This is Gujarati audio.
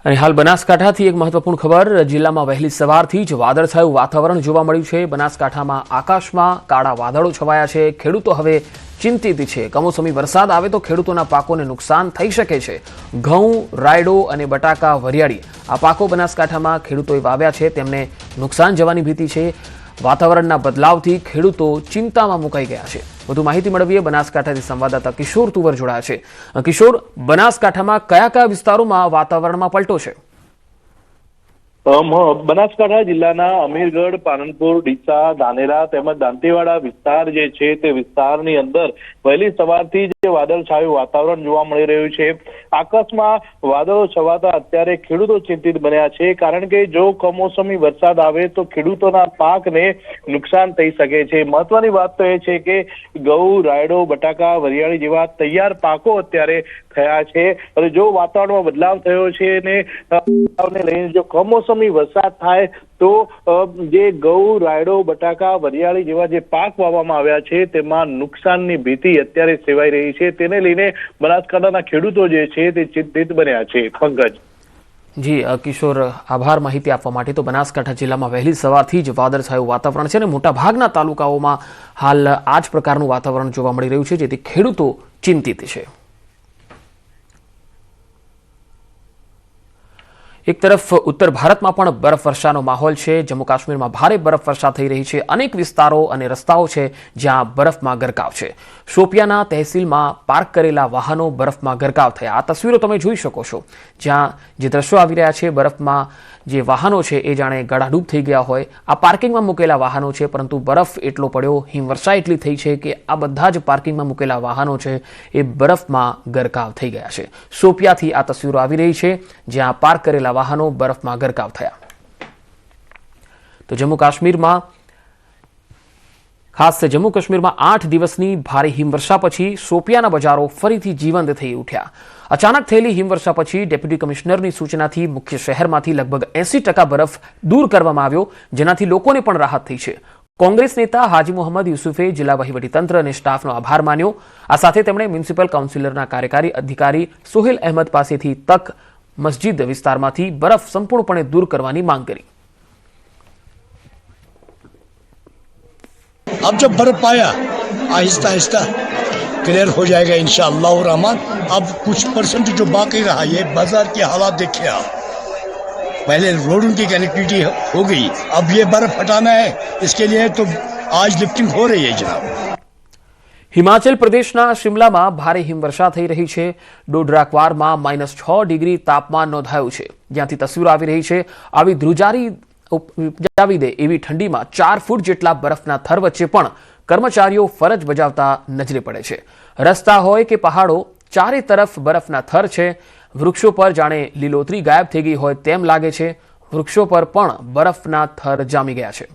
અને હાલ બનાસકાંઠાથી એક મહત્વપૂર્ણ ખબર જિલ્લામાં વહેલી સવારથી જ વાદળછાયું વાતાવરણ જોવા મળ્યું છે। બનાસકાંઠામાં આકાશમાં કાળા વાદળો છવાયા છે। ખેડૂતો હવે ચિંતિત છે। કમોસમી વરસાદ આવે તો ખેડૂતોના પાકોને નુકસાન થઈ શકે છે। ઘઉં, રાયડો અને બટાકા, વરિયાળી આ પાકો બનાસકાંઠામાં ખેડૂતોએ વાવ્યા છે, તેમને નુકસાન જવાની ભીતિ છે। વાતાવરણના બદલાવથી ખેડૂતો ચિંતામાં મુકાઈ ગયા છે। વધુ માહિતી મેળવીએ બનાસકાંઠાથી સંવાદદાતા કિશોર તુવર જોડાયા છે। કિશોર, બનાસકાંઠામાં કયા કયા વિસ્તારોમાં વાતાવરણમાં પલટો છે? બનાસકાંઠા જિલ્લાના અમીરગઢ, પાનનપુર, ડીસા, ધાનેરા તેમજ દાંતીવાડા વિસ્તાર જે છે તે વિસ્તારની અંદર વહેલી સવારથી જ વાદળછાયું વાતાવરણ જોવા મળી રહ્યું છે। આકાશમાં વાદળો છવાતા અત્યારે ખેડૂતો ચિંતિત બન્યા છે, કારણ કે જો કમોસમી વરસાદ આવે તો ખેડૂતોના પાકને નુકસાન થઈ શકે છે। મહત્વની વાત તો એ છે કે ઘઉં, રાયડો, બટાકા, વરિયાળી જેવા તૈયાર પાકો અત્યારે થયા છે, અને જો વાતાવરણમાં બદલાવ થયો છે અને લઈને જો કમોસમી વરસાદ થાય તો જે ઘઉં, રાયડો, બટાકા, વરિયાળી જેવા જે પાક વાવવામાં આવ્યા છે તેમાં નુકસાનની ભીતિ અત્યારે સેવાઈ રહી છે। તેને લઈને બનાસકાંઠાના ખેડૂતો જે છે તે ચિંતિત બન્યા છે। પંકજ જી કિશોર, આભાર માહિતી આપવા માટે। તો બનાસકાંઠા જિલ્લામાં વહેલી સવારથી જ વાદળછાયું વાતાવરણ છે અને મોટાભાગના તાલુકાઓમાં હાલ આ જ પ્રકારનું વાતાવરણ જોવા મળી રહ્યું છે, જેથી ખેડૂતો ચિંતિત છે। એક તરફ ઉત્તર ભારતમાં પણ બરફવર્ષાનો માહોલ છે। જમ્મુ કાશ્મીરમાં ભારે બરફવર્ષા થઈ રહી છે। અનેક વિસ્તારો અને રસ્તાઓ છે જ્યાં બરફમાં ગરકાવ છે। શોપિયાના તહેસીલમાં પાર્ક કરેલા વાહનો બરફમાં ગરકાવ થયા। આ તસવીરો તમે જોઈ શકો છો, જ્યાં જે દ્રશ્યો આવી રહ્યા છે, બરફમાં જે વાહનો છે એ જાણે ગળાડૂબ થઈ ગયા હોય। આ પાર્કિંગમાં મૂકેલા વાહનો છે, પરંતુ બરફ એટલો પડ્યો, હિમવર્ષા એટલી થઈ છે કે આ બધા જ પાર્કિંગમાં મૂકેલા વાહનો છે એ બરફમાં ગરકાવ થઈ ગયા છે। શોપિયાથી આ તસવીરો આવી રહી છે, જ્યાં પાર્ક કરેલા વાહનો બરફમાં ગરકાવ થયા। તો જમ્મુ કાશ્મીરમાં 8 દિવસની ભારે હિમવર્ષા પછી શોપિયાના બજારો ફરીથી જીવંત થઈ ઉઠ્યા। અચાનક થયેલી હિમવર્ષા પછી ડેપ્યુટી કમિશનરની સૂચનાથી મુખ્ય શહેરમાંથી લગભગ 80% બરફ દૂર કરવામાં આવ્યો, જેનાથી લોકોને પણ રાહત થઈ છે। કોંગ્રેસ નેતા હાજી મોહમ્મદ યુસુફે જિલ્લા વહીવટીતંત્ર અને સ્ટાફનો આભાર માન્યો। આ સાથે તેમણે મ્યુનિસિપલ કાઉન્સિલરના કાર્યકારી અધિકારી સોહેલ અહેમદ પાસેથી તક मस्जिद विस्तारमांथी बरफ संपूर्णपणे दूर करवानी मांग करी। अब जब बर्फ आया आहिस्ता आहिस्ता क्लियर हो जाएगा इंशाअल्लाह रहमान। अब कुछ परसेंट जो बाकी रहा, ये बाजार के हालात देखिए आप, पहले रोडों की कनेक्टिविटी हो गई, अब ये बर्फ हटाना है, इसके लिए तो आज लिफ्टिंग हो रही है जनाब। हिमाचल प्रदेशना शिमलाમાં ભારે હિમવર્ષા થઈ રહી છે। ડોડરાકવારમાં -6 ડિગ્રી તાપમાન નોંધાયું છે, જ્યાંથી તસવીરો આવી રહી છે। આવી ધ્રુજારી ઉપજાવી દે એવી ઠંડીમાં 4 ફૂટ જેટલા બરફના થર વચ્ચે પણ કર્મચારીઓ ફરજ બજાવતા નજરે પડે છે। રસ્તા હોય કે પહાડો, ચારે તરફ બરફના થર છે। વૃક્ષો પર જાણે લીલોતરી ગાયબ થઈ ગઈ હોય તેમ લાગે છે। વૃક્ષો પર પણ બરફના થર જામી ગયા છે।